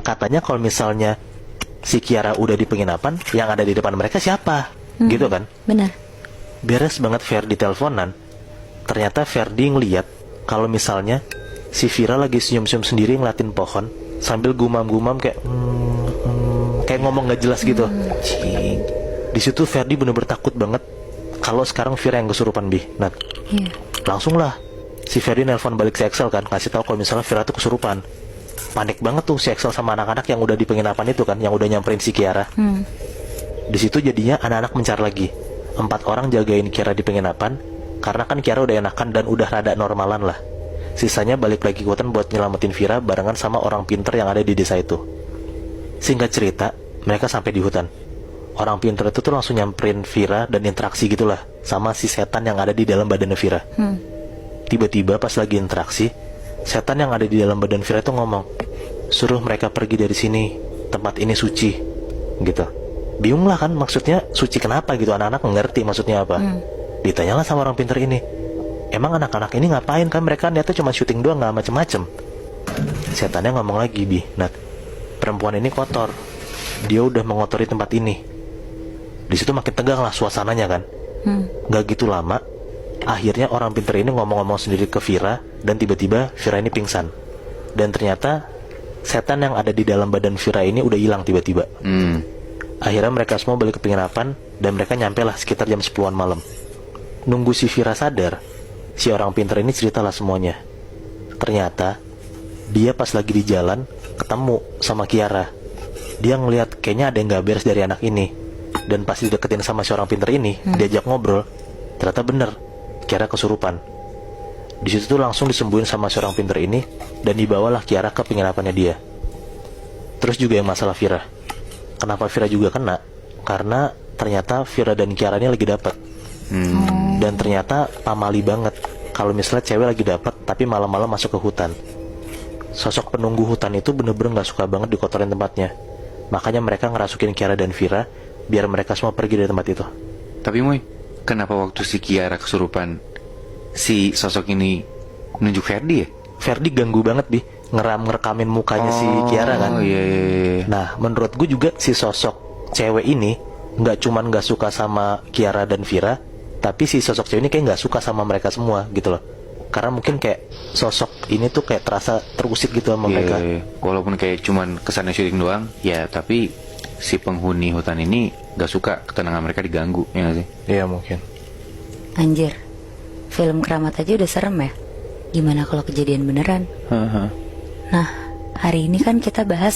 katanya kalau misalnya si Kiara udah di penginapan, yang ada di depan mereka siapa? Gitu kan? Benar. Beres banget Ferdi teleponan. Ternyata Ferdi ngeliat kalau misalnya si Vira lagi senyum-senyum sendiri ngeliatin pohon sambil gumam-gumam kayak kayak ngomong gak jelas gitu. Di situ Ferdi bener-bener takut banget kalau sekarang Vira yang kesurupan, Bi. Nah, langsung lah si Ferdi nelpon balik si Excel kan, kasih tahu kalau misalnya Vira tuh kesurupan. Panik banget tuh si Excel sama anak-anak yang udah di penginapan itu kan, yang udah nyamperin si Kiara. Di situ jadinya anak-anak mencar lagi. 4 orang jagain Kiara di penginapan, karena kan Kiara udah enakan dan udah rada normalan lah. Sisanya balik lagi ke hutan buat nyelamatin Vira barengan sama orang pinter yang ada di desa itu. Singkat cerita, mereka sampai di hutan. Orang pinter itu tuh langsung nyamperin Vira dan interaksi gitulah sama si setan yang ada di dalam badan Vira. Tiba-tiba pas lagi interaksi, setan yang ada di dalam badan Vira itu ngomong, suruh mereka pergi dari sini, tempat ini suci, gitu. Bingung lah kan, maksudnya suci kenapa gitu, anak-anak ngerti maksudnya apa. Ditanyalah sama orang pinter ini, emang anak-anak ini ngapain, kan mereka niatnya cuma syuting doang, gak macem-macem. Setannya ngomong lagi, Bi, Nat, perempuan ini kotor, dia udah mengotori tempat ini. Di situ makin tegang lah suasananya kan. Gak gitu lama, akhirnya orang pinter ini ngomong-ngomong sendiri ke Vira, dan tiba-tiba Vira ini pingsan. Dan ternyata setan yang ada di dalam badan Vira ini udah hilang tiba-tiba. Akhirnya mereka semua balik ke penginapan, dan mereka nyampe lah sekitar jam 10-an malam. Nunggu si Vira sadar, si orang pinter ini ceritalah semuanya. Ternyata dia pas lagi di jalan ketemu sama Kiara. Dia ngelihat kayaknya ada yang gak beres dari anak ini, dan pas dideketin sama si orang pinter ini, diajak ngobrol, ternyata bener Kiara kesurupan. Di situ tuh langsung disembuhin sama si orang pinter ini, dan dibawalah Kiara ke penginapannya dia. Terus juga yang masalah Vira, kenapa Vira juga kena? Karena ternyata Vira dan Kiara ini lagi dapet. Dan ternyata pamali banget kalau misalnya cewek lagi dapet tapi malam-malam masuk ke hutan. Sosok penunggu hutan itu bener-bener gak suka banget dikotorin tempatnya. Makanya mereka ngerasukin Kiara dan Vira biar mereka semua pergi dari tempat itu. Tapi Moy, kenapa waktu si Kiara kesurupan, si sosok ini nunjuk Ferdi ya? Ferdi ganggu banget, Bi, ngerekamin mukanya si Kiara kan. Iya. Nah, menurut gue juga si sosok cewek ini gak cuman gak suka sama Kiara dan Vira, tapi si sosok cewek ini kayak gak suka sama mereka semua gitu loh. Karena mungkin kayak sosok ini tuh kayak terasa terusik gitu sama mereka. Walaupun kayak cuman kesannya syuting doang, ya tapi si penghuni hutan ini gak suka ketenangan mereka diganggu, ya gak sih? Iya mungkin. Anjir, film keramat aja udah serem ya. Gimana kalau kejadian beneran? Nah, hari ini kan kita bahas